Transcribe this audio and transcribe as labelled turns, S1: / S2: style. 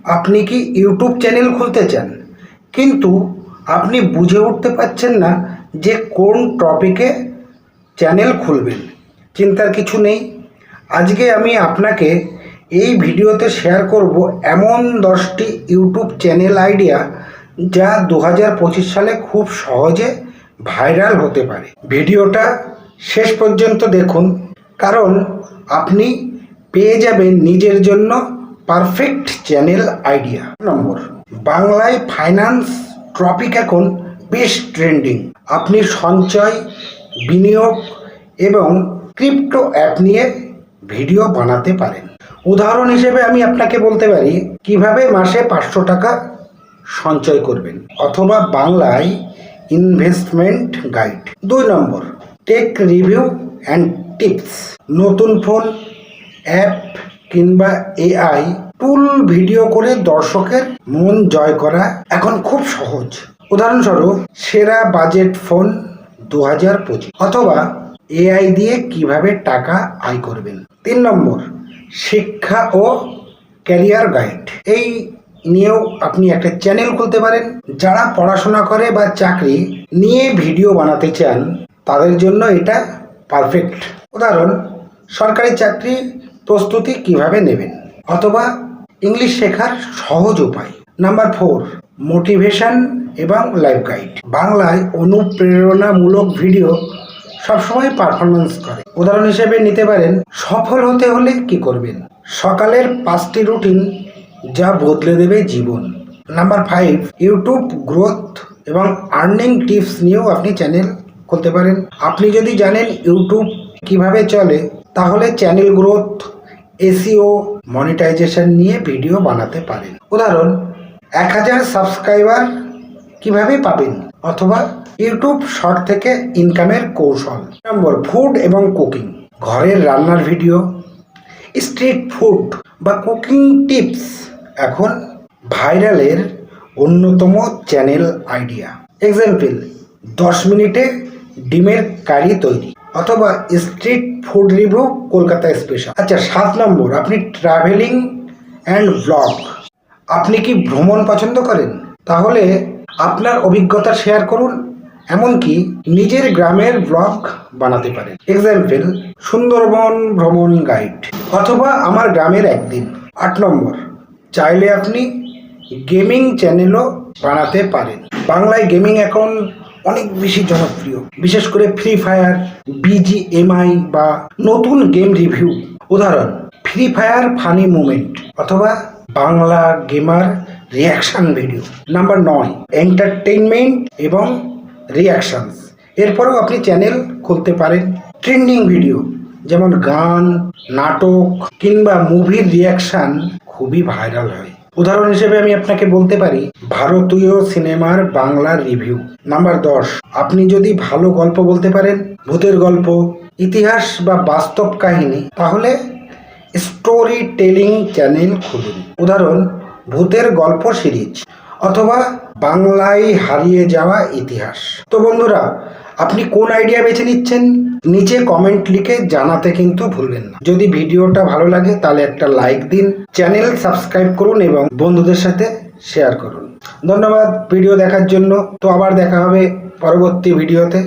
S1: আপনি কি YouTube channel খুলতে চান, কিন্তু আপনি বুঝে উঠতে পারছেন না যে কোন টপিকে চ্যানেল খুলবেন? চিন্তার কিছু নেই। আজকে আমি আপনাকে এই ভিডিওতে শেয়ার করব এমন 10টি ইউটিউব চ্যানেল আইডিয়া যা 2025 সালে খুব সহজে ভাইরাল হতে পারে। ভিডিওটা শেষ পর্যন্ত দেখুন, কারণ আপনি পেয়ে যাবেন নিজের জন্য পারফেক্ট চ্যানেল আইডিয়া। নম্বর, বাংলায় ফাইন্যান্স টপিক এখন বেশ ট্রেন্ডিং। আপনি সঞ্চয়, বিনিয়োগ এবং ক্রিপ্টো অ্যাপ নিয়ে ভিডিও বানাতে পারেন। উদাহরণ হিসেবে আমি আপনাকে বলতে পারি কিভাবে মাসে 500 টাকা সঞ্চয় করবেন, অথবা বাংলায় investment guide. 2 number, take review and tips. নতুন ফোন, অ্যাপ কিংবা এআই টুল ভিডিও করে দর্শকের মন জয় করা এখন খুব সহজ। উদাহরণস্বরূপ, সেরা বাজেট ফোন 2025, অথবা এআই দিয়ে কিভাবে টাকা আয় করবেন। 3 নম্বর, শিক্ষা ও ক্যারিয়ার গাইড। এই নিয়েও আপনি একটা চ্যানেল খুলতে পারেন। যারা পড়াশোনা করে বা চাকরি নিয়ে ভিডিও বানাতে চান তাদের জন্য এটা পারফেক্ট। উদাহরণ, সরকারি চাকরি প্রস্তুতি কিভাবে নেবেন, অথবা ইংলিশ শেখার সহজ উপায়। নাম্বার 4, মোটিভেশন এবং লাইফ গাইড। বাংলায় অনুপ্রেরণামূলক ভিডিও সবসময় পারফরমেন্স করে। উদাহরণ হিসেবে নিতে পারেন, সফল হতে হলে কি করবেন, সকালের 5টি রুটিন যা বদলে দেবে জীবন। নাম্বার 5, ইউটিউব গ্রোথ এবং আর্নিং টিপস নিয়েও আপনি চ্যানেল খুলতে পারেন। আপনি যদি জানেন ইউটিউব কিভাবে চলে, তাহলে চ্যানেল গ্রোথ, এসইও, মনিটাইজেশন নিয়ে ভিডিও বানাতে পারেন। উদাহরণ, 1000 সাবস্ক্রাইবার কিভাবে পাবেন, অথবা ইউটিউব শর্ট থেকে ইনকামের কৌশল। নম্বর, ফুড এবং কুকিং। ঘরের রান্নার ভিডিও, স্ট্রিট ফুড বা কুকিং টিপস এখন ভাইরালের অন্যতম চ্যানেল আইডিয়া। এক্সাম্পল, 10 মিনিটে ডিমের কারি তৈরি, অথবা street food review Kolkata special. আচ্ছা, 7 নম্বর, আপনি ট্রাভেলিং অ্যান্ড ব্লগ। আপনি কি ভ্রমণ পছন্দ করেন? তাহলে আপনার অভিজ্ঞতা শেয়ার করুন, এমনকি নিজের গ্রামের ব্লগ বানাতে পারেন। এক্সাম্পল, সুন্দরবন ভ্রমণ গাইড, অথবা আমার গ্রামের একদিন। 8 নম্বর, চাইলে আপনি গেমিং চ্যানেলও বানাতে পারেন। বাংলায় গেমিং এখন অনেক বেশি জনপ্রিয়, বিশেষ করে ফ্রি ফায়ার, বিজিএমআই বা নতুন গেম রিভিউ। উদাহরণ, ফ্রি ফায়ার ফানি মুমেন্ট, অথবা Bangla gamer reaction video. Number 9, entertainment এবং রিয়াকশনস। এরপরেও আপনি চ্যানেল খুলতে পারেন ট্রেন্ডিং ভিডিও, যেমন গান, নাটক কিংবা মুভির রিয়াকশন খুবই ভাইরাল হয়। উদাহরণ হিসেবে আমি আপনাকে বলতে পারি ভারতীয় সিনেমার বাংলা রিভিউ। নাম্বার 10, আপনি যদি ভালো গল্প বলতে পারেন, ভূতের গল্প, ইতিহাস বা বাস্তব কাহিনী, তাহলে স্টোরি টেলিং চ্যানেল খুলুন। উদাহরণ, ভূতের গল্প সিরিজ, অথবা বাংলায় হারিয়ে যাওয়া ইতিহাস। তো বন্ধুরা, আপনি কোন আইডিয়া বেছে নিচ্ছেন নিচে কমেন্ট লিখে জানাতে কিন্তু ভুলবেন না। যদি ভিডিওটা ভালো লাগে তাহলে একটা লাইক দিন, চ্যানেল সাবস্ক্রাইব করুন এবং বন্ধুদের সাথে শেয়ার করুন। ধন্যবাদ ভিডিও দেখার জন্য। তো আবার দেখা হবে পরবর্তী ভিডিওতে।